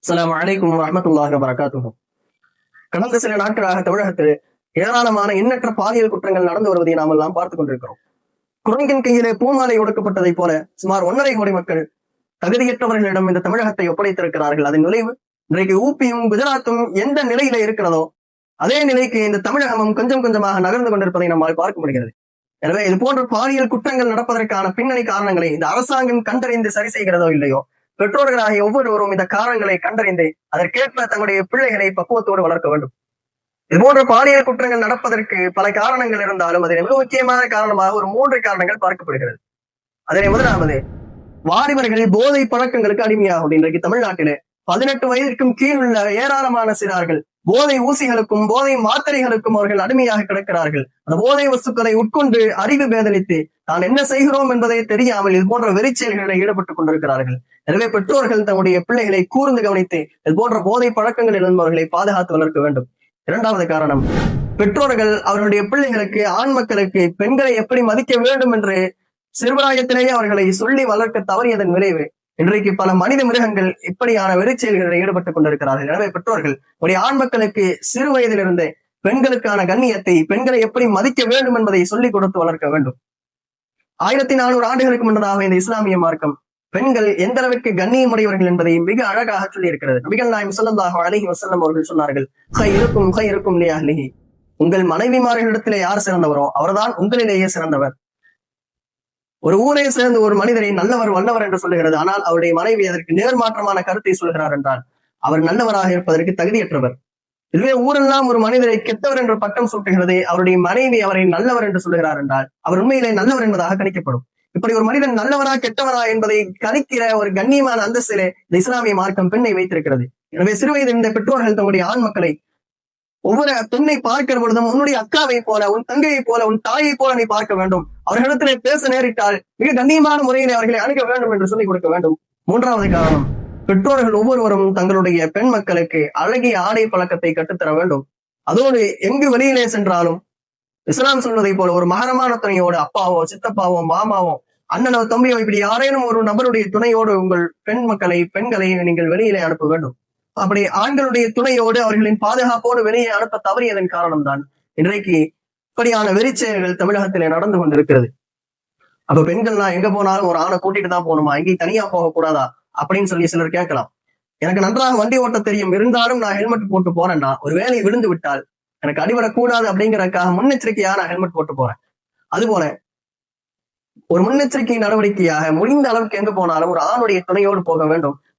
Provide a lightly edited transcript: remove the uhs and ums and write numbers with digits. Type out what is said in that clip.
அஸ்ஸலாமு அலைக்கும் வரஹ்மத்துல்லாஹி வபரகாத்துஹு. கடந்த சில நாட்களாக தமிழகத்தில் ஏராளமான எண்ணற்ற பாலியல் குற்றங்கள் நடந்து வருவதை நாம் எல்லாம் பார்த்துக் கொண்டிருக்கிறோம். குரங்கின் கையிலே பூமாலை ஒடுக்கப்பட்டதைப் போல சுமார் 1.5 கோடி மக்கள் தகுதியற்றவர்களிடம் இந்த தமிழகத்தை ஒப்படைத்திருக்கிறார்கள். அதன் விளைவு இன்றைக்கு ஊபியும் குஜராத்தும் எந்த நிலையில இருக்கிறதோ அதே நிலைக்கு இந்த தமிழகமும் கொஞ்சம் கொஞ்சமாக நகர்ந்து கொண்டிருப்பதை நம்மால் பார்க்க முடிகிறது. எனவே இது போன்ற பாலியல் குற்றங்கள் நடப்பதற்கான பின்னணி காரணங்களை இந்த அரசாங்கம் கண்டறிந்து சரி செய்கிறதோ இல்லையோ, பெற்றோர்களாகிய ஒவ்வொருவரும் இந்த காரணங்களை கண்டறிந்து அதற்கேற்ப தங்களுடைய பிள்ளைகளை பக்குவத்தோடு வளர்க்க வேண்டும். இது போன்ற பாலியல் குற்றங்கள் நடப்பதற்கு பல காரணங்கள் இருந்தாலும் அதில் மிக முக்கியமான காரணமாக ஒரு 3 காரணங்கள் பார்க்கப்படுகிறது. அதில் முதலாவது, வாலிபர்கள் போதை பழக்கங்களுக்கு அடிமையாகும். இன்றைக்கு தமிழ்நாட்டிலே 18 வயதிற்கும் கீழ் உள்ள ஏராளமான சிறார்கள் போதை ஊசிகளுக்கும் போதை மாத்திரைகளுக்கும் அவர்கள் அடிமையாக கிடக்கிறார்கள். அந்த போதை வஸ்துக்களை உட்கொண்டு அறிவு பேதலித்து தான் என்ன செய்கிறோம் என்பதை தெரியாமல் இது போன்ற வெறிச்செயல்களில் ஈடுபட்டுக் கொண்டிருக்கிறார்கள். எனவே பெற்றோர்கள் தங்களுடைய பிள்ளைகளை கூர்ந்து கவனித்து இது போன்ற போதை பழக்கங்களில் இருந்தவர்களை பாதுகாத்து வளர்க்க வேண்டும். 2வது காரணம், பெற்றோர்கள் அவர்களுடைய பிள்ளைகளுக்கு, ஆண் மக்களுக்கு பெண்களை எப்படி மதிக்க வேண்டும் என்று சிறுபிராயத்திலேயே அவர்களை சொல்லி வளர்க்க தவறியதன் விளைவு இன்றைக்கு பல மனித மிருகங்கள் இப்படியான வெறிச்செயல்களில் ஈடுபட்டுக் கொண்டிருக்கிறார்கள். எனவே பெற்றோர்கள் உடைய ஆண் மக்களுக்கு சிறு வயதிலிருந்து பெண்களுக்கான கண்ணியத்தை, பெண்களை எப்படி மதிக்க வேண்டும் என்பதை சொல்லிக் கொடுத்து வளர்க்க வேண்டும். 1400 ஆண்டுகளுக்கு முன்னதாக இந்த இஸ்லாமிய மார்க்கம் பெண்கள் எந்த அளவிற்கு கண்ணியமுடையவர்கள் என்பதை மிக அழகாக சொல்லி இருக்கிறது. நபிகள் நாயகம் ஸல்லல்லாஹு அலைஹி வஸல்லம் அவர்கள் சொன்னார்கள், ஹைருக்கும் லிஅஹ்லிஹி, உங்கள் மனைவிமார்களிடத்திலே யார் சிறந்தவரோ அவர்தான் உங்களிலேயே சிறந்தவர். ஒரு ஊரே சேர்ந்து ஒரு மனிதரை நல்லவர் வல்லவர் என்று சொல்லுகிறது. ஆனால் அவருடைய மனைவி அதற்கு நேர்மாற்றமான கருத்தை சொல்கிறார் என்றால் அவர் நல்லவராக இருப்பதற்கு தகுதியற்றவர். இதுவே ஊரெல்லாம் ஒரு மனிதரை கெட்டவர் என்ற பட்டம் சூட்டுகிறது, அவருடைய மனைவி அவரை நல்லவர் என்று சொல்லுகிறார் என்றால் அவர் உண்மையிலே நல்லவர் என்பதாக கணிக்கப்படும். இப்படி ஒரு மனிதன் நல்லவரா கெட்டவரா என்பதை கணிக்கிற ஒரு கண்ணியமான அந்தஸ்திலே இந்த இஸ்லாமிய மார்க்கம் பெண்ணை வைத்திருக்கிறது. எனவே சிறுவயதில் இந்த பெற்றோர்கள் தங்களுடைய ஆண் மக்களை ஒவ்வொரு பெண்ணை பார்க்கிற பொழுதும் உன்னுடைய அக்காவை போல, உன் தங்கையை போல, உன் தாயை போல நீ பார்க்க வேண்டும். அவர்களிடத்திலே பேச நேரிட்டால் மிக கண்ணியமான முறையிலே அவர்களை அணுக வேண்டும் என்று சொல்லிக் கொடுக்க வேண்டும். 3வது காரணம், பெற்றோர்கள் ஒவ்வொருவரும் தங்களுடைய பெண் மக்களுக்கு அழகிய ஆடை பழக்கத்தை கற்றுத்தர வேண்டும். அதோடு எங்கு வெளியிலே சென்றாலும் இஸ்லாம் சொல்வதை போல ஒரு மகரமான துணையோடு, அப்பாவோ சித்தப்பாவோ மாமாவோ அண்ணனோ தம்பியோ இப்படி யாரேனும் ஒரு நபருடைய துணையோடு உங்கள் பெண்களை நீங்கள் வெளியிலே அனுப்ப வேண்டும். அப்படி ஆண்களுடைய துணையோடு அவர்களின் பாதுகாப்போடு வெளியே அனுப்ப தவறியதன் காரணம்தான் இன்றைக்கு இப்படியான வெறிச்செயல்கள் தமிழகத்திலே நடந்து கொண்டிருக்கிறது. அப்ப பெண்கள்லாம் எங்க போனாலும் ஒரு ஆணை கூட்டிட்டு தான் போகணுமா, எங்கேயும் தனியா போகக்கூடாதா அப்படின்னு சொல்லி சிலர் கேட்கலாம். எனக்கு நன்றாக வண்டி ஓட்ட தெரியும், இருந்தாலும் நான் ஹெல்மெட் போட்டு போறேன்னா ஒரு வேலையை விழுந்து விட்டால் எனக்கு அடிபடக்கூடாது அப்படிங்கறதுக்காக முன்னெச்சரிக்கையா நான் ஹெல்மெட் போட்டு போறேன். அதுபோல ஒரு முன்னெச்சரிக்கை நடவடிக்கையாக முடிந்த அளவுக்கு எங்க போனாலும் ஒரு ஆணுடைய துணையோடு போக வேண்டும்.